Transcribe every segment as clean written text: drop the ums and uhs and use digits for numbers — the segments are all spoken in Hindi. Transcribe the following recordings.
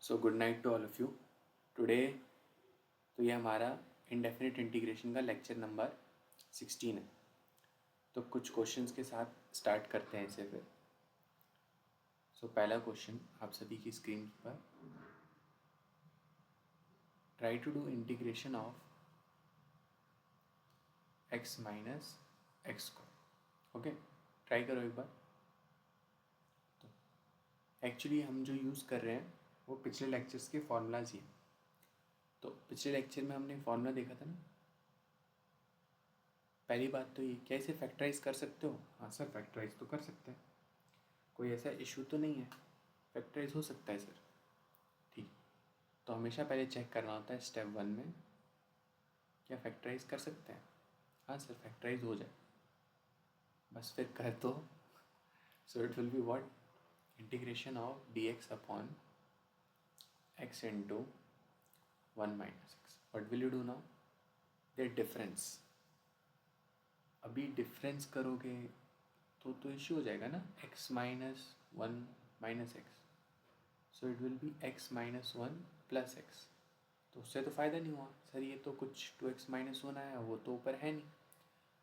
So good night to all of you. Today तो ये हमारा इंडेफिनिट इंटीग्रेशन का लेक्चर नंबर 16 है। तो कुछ क्वेश्चंस के साथ स्टार्ट करते हैं इसे फिर। पहला क्वेश्चन आप सभी की स्क्रीन पर, try to do integration of x minus x square. Okay, try करो एक बार। तो एक्चुअली हम जो यूज़ कर रहे हैं वो पिछले लेक्चर्स के फॉर्मूलाज ही हैं। तो पिछले लेक्चर में हमने फॉर्मूला देखा था ना। पहली बात तो ये, क्या इसे फैक्टराइज कर सकते हो? हाँ सर, फैक्टराइज तो कर सकते हैं, कोई ऐसा इशू तो नहीं है, फैक्टराइज हो सकता है सर। ठीक, तो हमेशा पहले चेक करना होता है स्टेप 1 में, क्या फैक्टराइज कर सकते हैं? हाँ सर, फैक्टराइज हो जाए, बस फिर कर दो। So it will be what, integration of dx upon x into 1 minus x. What will you do now? There difference. अभी डिफरेंस करोगे तो इश्यू हो जाएगा ना, x minus 1 minus x. So it will be x minus 1 plus x. तो उससे तो फ़ायदा नहीं हुआ सर, ये तो कुछ 2x माइनस 1 आया, वो तो ऊपर है नहीं।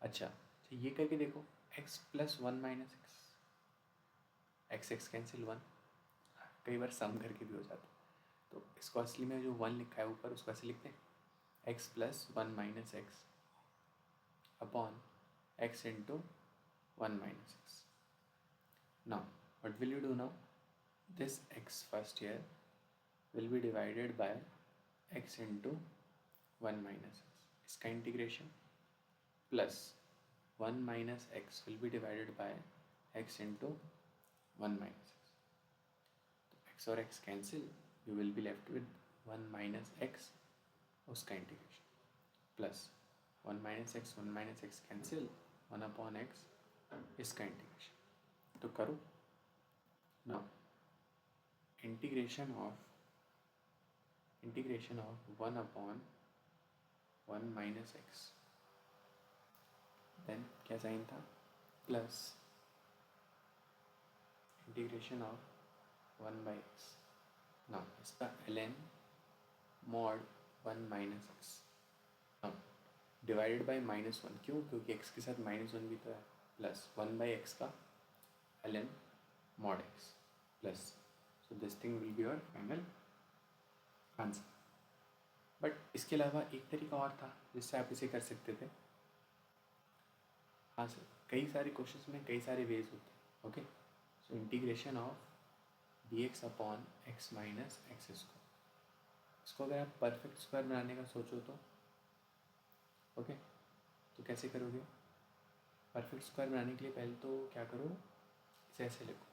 अच्छा, तो ये करके देखो, x plus 1 minus x, x x cancel 1, कई बार सम करके भी हो जाता है। तो इसको असली में जो 1 लिखा है ऊपर उसको ऐसे लिखते हैं, x plus 1 minus x upon x into 1 minus x. Now what will you do now? This x first here will be divided by x into 1 minus x, इसका integration, plus 1 minus x will be divided by x into 1 minus x. तो x और x cancel, you will be left with 1 minus x, उसका integration, plus 1 minus x cancel, 1 upon x, इसका इंटीग्रेशन। तो करो now, integration of 1 upon 1 minus x, then क्या साइन था, plus integration of 1 by x. Now इसका ln mod 1 minus x, now divided by -1, क्यों? क्योंकि x के साथ -1 भी तो है, प्लस 1 बाई एक्स का ln mod x plus, so this thing will be your final answer. But इसके अलावा एक तरीका और था जिससे आप इसे कर सकते थे। हाँ सर, कई सारे क्वेश्चंस में कई सारे वेज होते हैं। Okay, so integration of dx upon x minus x square, इसको अगर आप परफेक्ट स्क्वायर बनाने का सोचो तो ओके, तो कैसे करोगे? परफेक्ट स्क्वायर बनाने के लिए पहले तो क्या करो, इसे ऐसे लिखो,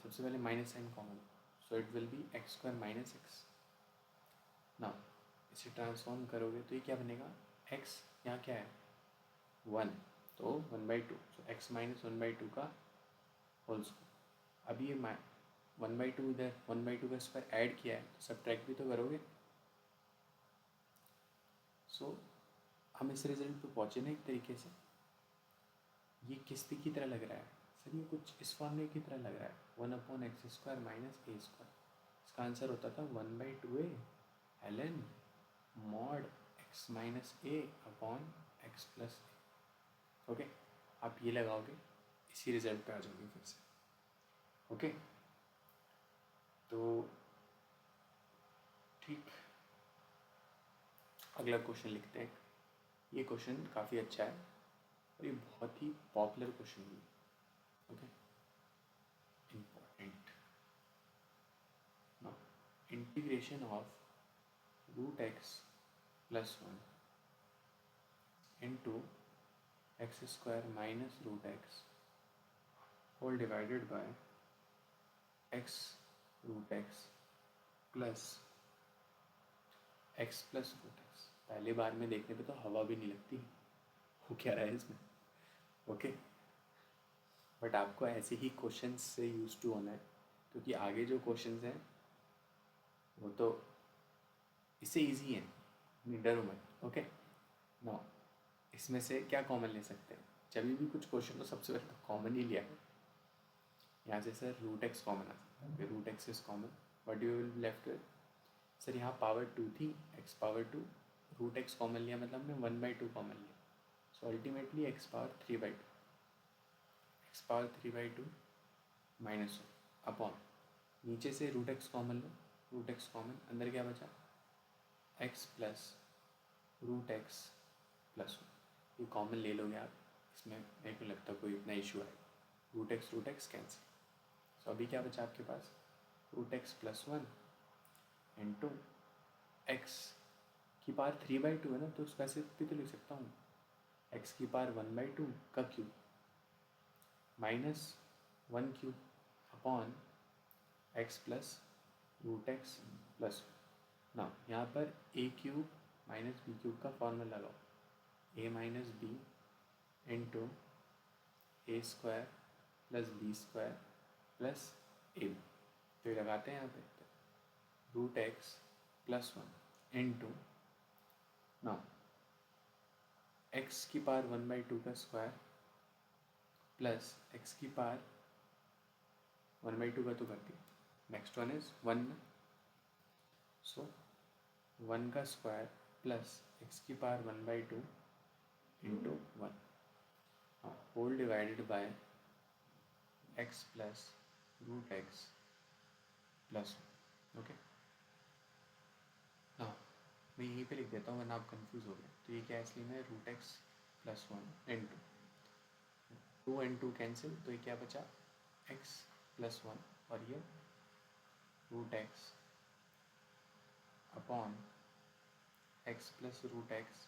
सबसे पहले minus sign common, so it will be x square minus x. Now इसे ट्रांसफॉर्म करोगे तो ये क्या बनेगा, x यहाँ क्या है 1, तो 1/2, सो x माइनस 1/2 का होल स्क्वायर। अब ये 1/2 इधर 1/2 का स्क्वायर ऐड किया है, तो सब्ट्रैक्ट भी तो करोगे। सो हम इस रिजल्ट पे पहुँचे ना एक तरीके से। ये किसकी की तरह लग रहा है सर? ये कुछ इस फॉर्मूले की तरह लग रहा है, 1 upon x square minus a square. इसका आंसर होता था 1/2a ln mod x minus a upon x plus a. Okay, आप ये लगाओगे, इसी रिजल्ट पे आ जाओगे फिर से। ओके, तो ठीक, अगला क्वेश्चन लिखते हैं। ये क्वेश्चन काफ़ी अच्छा है और ये बहुत ही पॉपुलर क्वेश्चन भी है। Okay, important. Now integration of root x plus 1 into x square minus root x whole divided by x root x plus x plus root x. पहले बार में देखने पे तो हवा भी नहीं लगती हो क्या रहा है इसमें। ओके, बट आपको ऐसे ही क्वेश्चन से यूज टू होना है, क्योंकि आगे जो क्वेश्चंस हैं वो तो इससे इजी हैं, नहीं डरो मत। ओके, नाउ इसमें से क्या कॉमन ले सकते हैं? जब भी कुछ क्वेश्चन हो सबसे पहले तो कॉमन ही लिया है। यहाँ से सर रूट एक्स कॉमन आ सकता है, root x is common, what you will left with, sir यहाँ पावर 2 थी, x power 2, root x common लिया मतलब हमने 1/2 कॉमन लिया, so ultimately x power 3/2, x power 3/2 minus upon, नीचे से रूट एक्स कॉमन लो, रूट एक्स कॉमन, अंदर क्या बचा, x plus root x plus 1, ये कॉमन ले लोगे आप, इसमें मेरे को लगता है कोई इतना इशू आएगा, रूट एक्स कैंसिल, सो अभी क्या बचा आपके पास, root x plus 1 into x की पावर 3/2 है ना, तो उसका ऐसे भी तो लिख सकता हूँ, एक्स की पावर 1/2 का cube minus 1 cube upon x plus root x plus ना, यहाँ पर a cube minus b cube का फॉर्मूला लगाओ, a minus b into a square plus b square plus a, तो ये लगाते हैं यहाँ पे, रूट एक्स प्लस 1 इंटू ना एक्स की पावर 1/2 का स्क्वायर प्लस एक्स की पावर 1/2 का तो कर दिया, नेक्स्ट वन इज 1, सो 1 का स्क्वायर प्लस एक्स की power 1/2 into 1 whole divided by x plus root x plus, okay. हाँ, मैं यहीं पे लिख देता हूँ वरना आप कंफ्यूज हो गए, तो ये क्या है इसलिए मैं root x plus 1 into 2 and 2 cancel, तो ये क्या बचा, एक्स प्लस 1 और ये root x upon x plus root x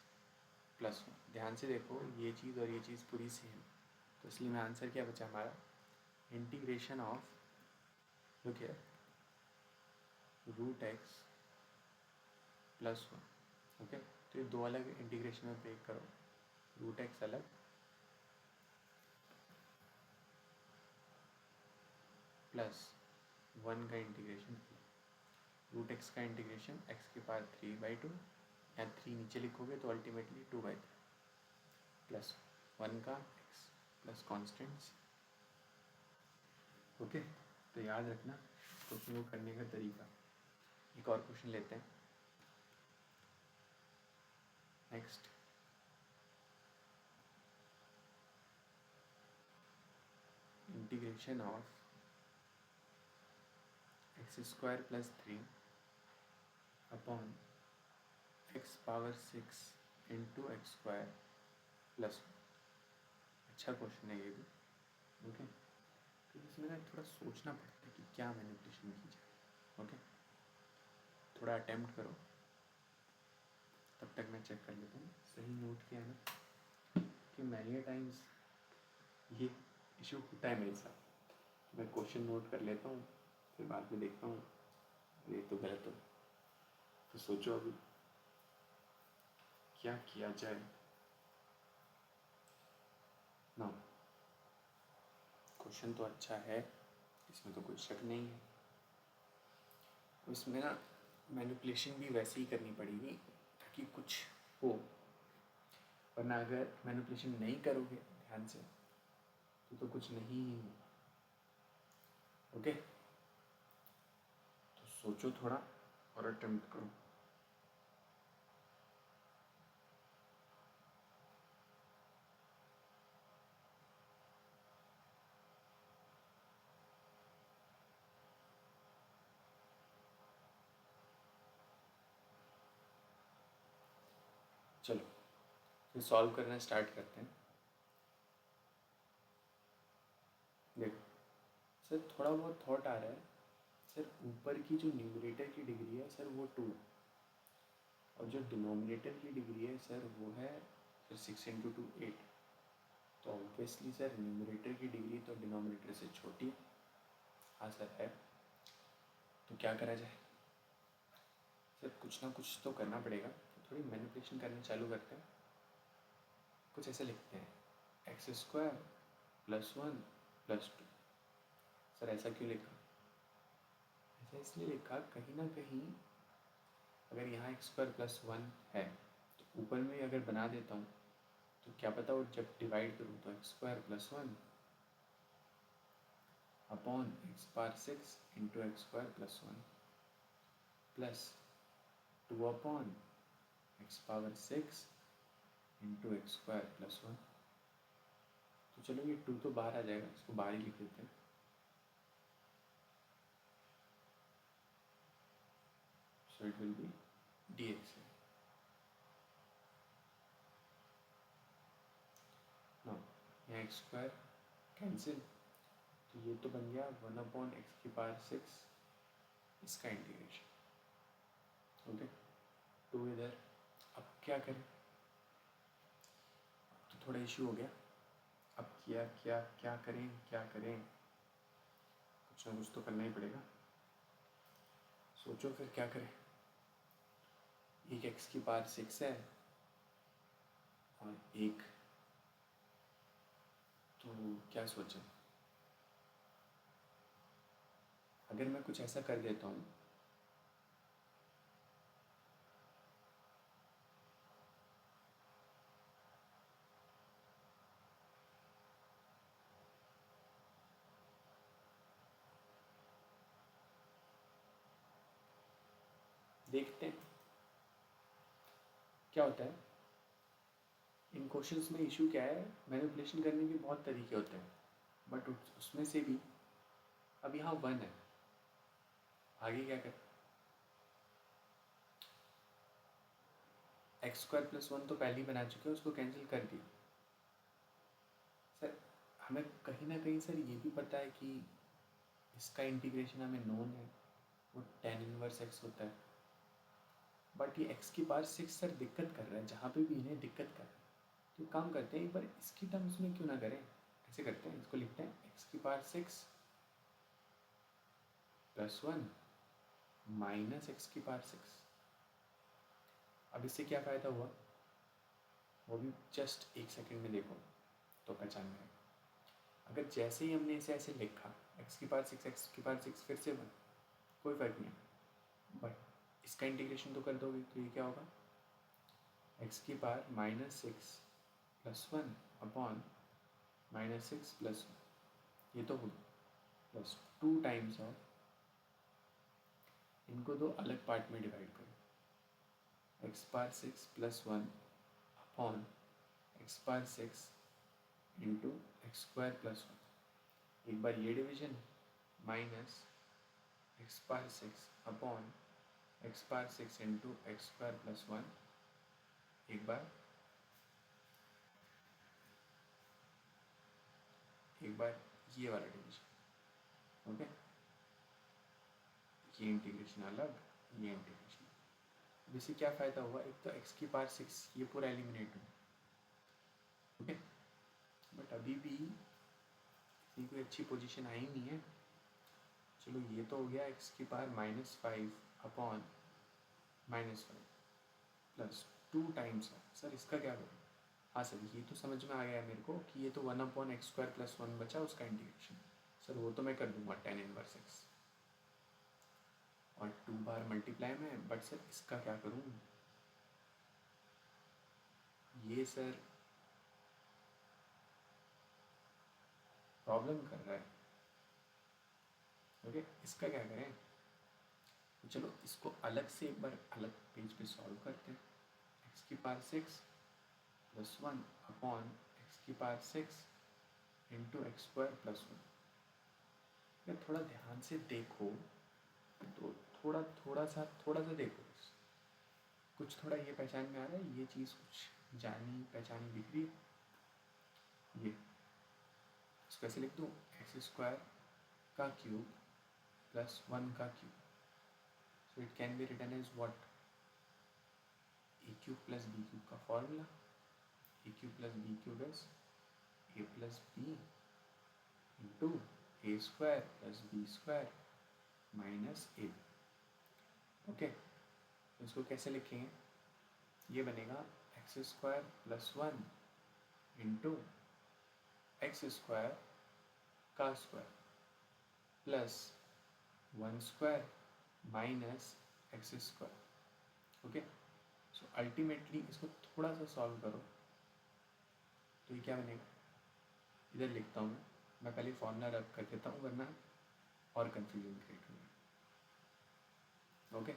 plus 1, ध्यान से देखो ये चीज़ और ये चीज़ पूरी सेम, तो इसलिए मैं आंसर क्या बचा हमारा, integration of, look here, root x plus 1, okay. तो ये दो अलग इंटीग्रेशन में ब्रेक करो, रूट एक्स अलग प्लस 1 का इंटीग्रेशन, रूट एक्स का इंटीग्रेशन एक्स की पावर 3/2, यहाँ 3 नीचे लिखोगे तो अल्टीमेटली 2/3 प्लस 1 का एक्स प्लस कॉन्स्टेंट्स, ओके। तो याद रखना क्वेश्चन को करने का तरीका। एक और क्वेश्चन लेते हैं, next, integration of x square plus 3 upon x power 6 into x square plus, अच्छा क्वेश्चन है ये भी, ओके। तो इसमें ना थोड़ा सोचना पड़ता है कि क्या मैनिपुलेशन की जाए, ओके। थोड़ा अटेम्प्ट करो, तब तक मैं चेक कर लेता हूँ सही नोट किया है ना, कि मैनी टाइम्स ये इशू होता है मेरे साथ, मैं क्वेश्चन नोट कर लेता हूँ फिर बाद में देखता हूँ ये तो गलत हो, तो सोचो अभी क्या किया जाए ना। क्वेश्चन तो अच्छा है, इसमें तो कोई शक नहीं है, इसमें ना मैनिपुलेशन भी वैसे ही करनी पड़ेगी ताकि कुछ हो, वरना अगर मैनिपुलेशन नहीं करोगे ध्यान से तो कुछ नहीं है, ओके। तो सोचो थोड़ा और अटेम्प्ट करो। चलो फिर सॉल्व करना स्टार्ट करते हैं। देखो सर थोड़ा बहुत थॉट आ रहा है, सर ऊपर की जो न्यूमरेटर की डिग्री है सर वो 2 है, और जो डिनोमिनेटर की डिग्री है सर वो है सर 6 इंटू 2 8, तो ऑब्वियसली सर न्यूमरेटर की डिग्री तो डिनोमिनेटर से छोटी है, हाँ सर है, तो क्या करा जाए सर, कुछ ना कुछ तो करना पड़ेगा, तो थोड़ी मैनिपुलेशन करना चालू करते हैं, कुछ ऐसे लिखते हैं x square plus 1 plus 2, sir ऐसा क्यों लिखा, ऐसा इसलिए लिखा कहीं ना कहीं अगर यहाँ एक्स स्क्वायर प्लस 1 है तो ऊपर में अगर बना देता हूँ तो क्या पता वो जब डिवाइड करूँ तो x square plus 1 upon x power 6 into x square plus 1 plus 2 upon x power 6 into x square plus 1। तो चलो ये 2 तो बाहर आ जाएगा, इसको बाहर ही लिख देते हैं। So it will be dx। No यहाँ एक्स स्क्वायर कैंसिल, तो ये तो बन गया 1 अपॉन एक्स की पावर 6, इसका इंटीग्रेशन। ओके, 2 इधर। अब क्या करें, अब तो थोड़ा इश्यू हो गया। अब क्या क्या क्या करें, क्या करें, कुछ ना कुछ तो करना ही पड़ेगा। सोचो फिर क्या करें। एक एक्स की पावर 6 है और एक, तो क्या सोचें। अगर मैं कुछ ऐसा कर देता हूँ, देखते हैं क्या होता है। इन क्वेश्चंस में इशू क्या है, मैनिपुलेशन करने के बहुत तरीके होते हैं, बट उसमें से भी अब यहाँ 1 है, आगे क्या करें। एक्स स्क्वायर प्लस 1 तो पहले ही बना चुके हैं, उसको कैंसिल कर दिया। सर हमें कहीं ना कहीं सर ये भी पता है कि इसका इंटीग्रेशन हमें नोन है, वो tan इनवर्स x होता है। बट ये x की पावर 6 सर दिक्कत कर रहा है, जहाँ पे भी इन्हें दिक्कत कर रहा है। तो काम करते हैं, एक बार इसकी टर्म्स में क्यों ना करें। ऐसे करते हैं, इसको लिखते हैं x की पावर 6 प्लस 1 माइनस एक्स की पावर 6। अब इससे क्या फ़ायदा हुआ, वो भी जस्ट एक सेकंड में देखो तो पहचान में आएगा। अगर जैसे ही हमने इसे ऐसे लिखा एक्स की पावर 6 एक्स की पावर 6 फिर से 1, कोई फ़र्क नहीं, बट इसका इंटीग्रेशन तो कर दोगे तो ये क्या होगा, एक्स की पावर -6 प्लस 1 अपॉन -6 प्लस 1, ये तो होगा प्लस 2 टाइम्स ऑफ, इनको दो अलग पार्ट में डिवाइड करो, x power 6 plus 1 upon x power 6 into x square plus 1। एक बार ये division minus x power 6 upon x power 6 into x square plus 1। एक बार ये वाला डिवीजन। ओके, ये इंटीग्रेशन अलग, ये इंटीग्रेशन। अब इससे क्या फ़ायदा हुआ, एक तो एक्स की पावर 6 ये पूरा एलिमिनेट हुआ। ओके, बट अभी भी इतनी कोई अच्छी पोजीशन आई नहीं है। चलो ये तो हो गया एक्स की power -5 upon -5 plus 2 times of, sir इसका क्या करूँ। हाँ सर ये तो समझ में आ गया मेरे को कि ये तो 1 अपॉन एक्स स्क्वायर प्लस 1 बचा, उसका इंटीग्रेशन। सर वो तो मैं कर दूंगा tan इनवर्स x और 2 बार मल्टीप्लाई में, बट सर इसका क्या करूँ। ये सर प्रॉब्लम कर रहा है। ओके, इसका क्या करें। तो चलो इसको अलग से एक बार अलग पेज पे सॉल्व करते हैं। एक्स की पावर 6 प्लस 1 अपॉन एक्स की power 6 into x square plus 1। थोड़ा ध्यान से देखो तो थोड़ा सा देखो, कुछ थोड़ा ये पहचान में आ रहा है, ये चीज़ कुछ जानी पहचानी दिख रही है। ये इसको ऐसे लिख दूँ, एक्स स्क्वायर का क्यूब प्लस 1 का cube. So it can be written as what, a cube plus b cube का formula. A cube plus b cube is a plus b into a square plus b square minus a. Okay, इसको कैसे लिखेंगे, ये बनेगा x square plus 1 into x square का square plus 1 square minus x square. Okay, so ultimately इसको थोड़ा सा सॉल्व करो तो ये क्या बनेगा, इधर लिखता हूँ मैं, मैं पहले फॉर्मूला रब कर देता हूँ वरना और कंफ्यूजन क्रिएट होगा। ओके,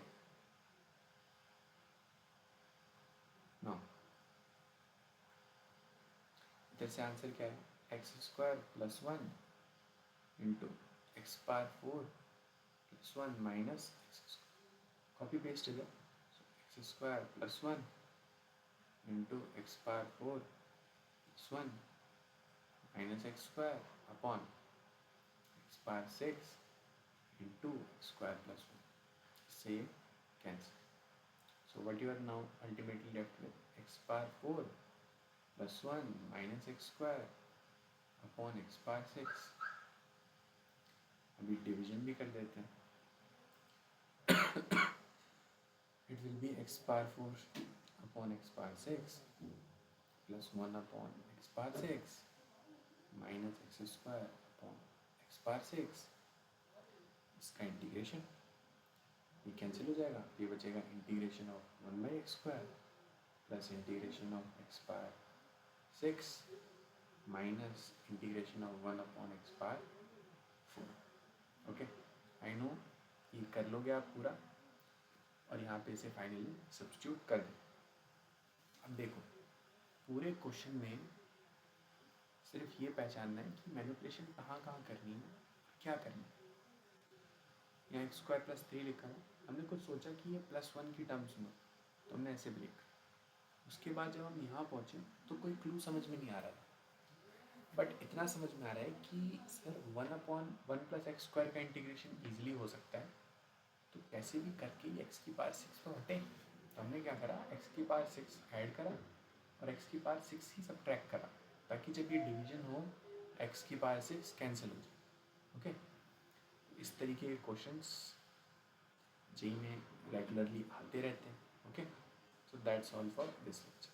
नो इधर से आंसर क्या है, x square plus one into x power four plus one minus x, copy paste इधर, x square plus one into x power four plus one minus x square upon x power six into square plus one, से cancel. So what you are now ultimately left with, x power 4 plus 1 minus x square upon x power 6। अभी डिवीजन भी कर देते हैं। It will be x power 4 upon x power 6 plus 1 upon x power 6 minus x square upon x power 6। इसका इंटीग्रेशन ये कैंसिल हो जाएगा, ये बचेगा integration of 1 by x square plus integration of x power 6 minus integration of 1 upon x power 4। Okay, I know ये कर लोगे आप पूरा, और यहाँ पे इसे फाइनली सब्स्टिट्यूट कर दें। अब देखो पूरे क्वेश्चन में सिर्फ ये पहचानना है कि मैनिपुलेशन कहाँ कहाँ करनी है, क्या करना है। यहाँ एक्स स्क्वायर प्लस 3 लिखा है, हमने कुछ सोचा कि ये प्लस 1 की टर्म्स में, तो हमने ऐसे भी लिखा। उसके बाद जब हम यहाँ पहुँचे तो कोई क्लू समझ में नहीं आ रहा था, बट इतना समझ में आ रहा है कि sir 1 upon 1 plus x square का इंटीग्रेशन ईजिली हो सकता है, तो कैसे भी करके ये एक्स की पावर 6 तो हटे। तो हमने क्या करा, एक्स की पावर 6 ऐड करा और एक्स की पावर 6 ही सब्ट्रैक्ट करा, ताकि जब ये डिवीजन हो एक्स की पावर 6 कैंसिल हो जाए। ओके, इस तरीके के क्वेश्चंस जेईई में रेगुलरली आते रहते हैं। Okay, so that's all for this lecture.